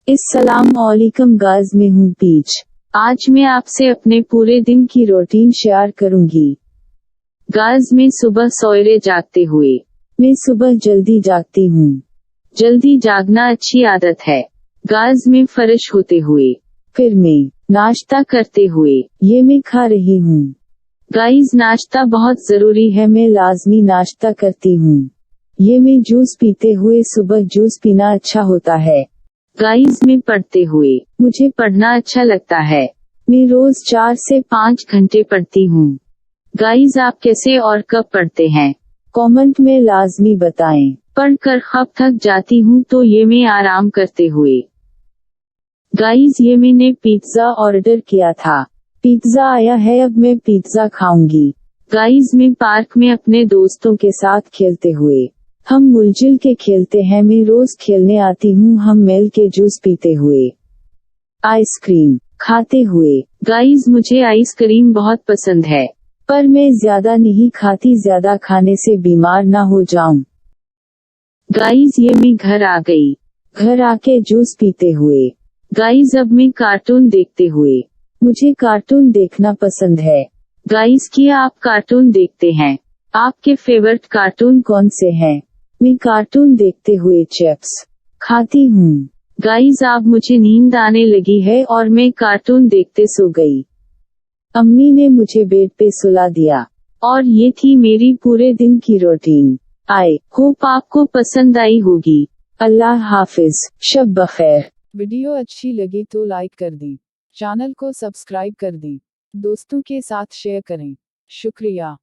अस्सलामुअलैकुम गाइस, मैं हूँ पीच। आज मैं आपसे अपने पूरे दिन की रूटीन शेयर करूंगी। गाइस, मैं सुबह सवेरे जागते हुए, मैं सुबह जल्दी जागती हूँ। जल्दी जागना अच्छी आदत है। गाइस, मैं फ्रेश होते हुए, फिर मैं नाश्ता करते हुए, ये मैं खा रही हूँ। गाइस, नाश्ता बहुत जरूरी है, मैं लाजमी नाश्ता करती हूँ। ये मैं जूस पीते हुए, सुबह जूस पीना अच्छा होता है। गाइस, मैं पढ़ते हुए, मुझे पढ़ना अच्छा लगता है। मैं रोज 4 से 5 घंटे पढ़ती हूँ। गाइस, आप कैसे और कब पढ़ते हैं? कमेंट में लाजमी बताएं। पढ़कर खब थक जाती हूँ तो ये मैं आराम करते हुए। गाइस, ये मैंने पिज्जा ऑर्डर किया था। पिज्जा आया है, अब मैं पिज्जा खाऊंगी। गाइस, मैं पार्क में अपने दोस्तों के साथ खेलते हुए, हम मिलजुल के खेलते हैं, मैं रोज खेलने आती हूँ, हम मिल के जूस पीते हुए, आइसक्रीम खाते हुए। गाइस, मुझे आइसक्रीम बहुत पसंद है, पर मैं ज्यादा नहीं खाती, ज्यादा खाने से बीमार ना हो जाऊं। गाइस, ये मैं घर आ गई, घर आके जूस पीते हुए। गाइस, अब मैं कार्टून देखते हुए, मुझे कार्टून देखना पसंद है। गाइस, क्या आप कार्टून देखते हैं? आपके फेवरेट कार्टून कौन से हैं? मैं कार्टून देखते हुए चिप्स खाती हूँ। गाइस, अब मुझे नींद आने लगी है और मैं कार्टून देखते सो गई। अम्मी ने मुझे बेड पे सुला दिया। और ये थी मेरी पूरे दिन की रूटीन। आई होप आपको पसंद आई होगी। अल्लाह हाफिज, शब बखैर। वीडियो अच्छी लगी तो लाइक कर दी, चैनल को सब्सक्राइब कर दी, दोस्तों के साथ शेयर करें। शुक्रिया।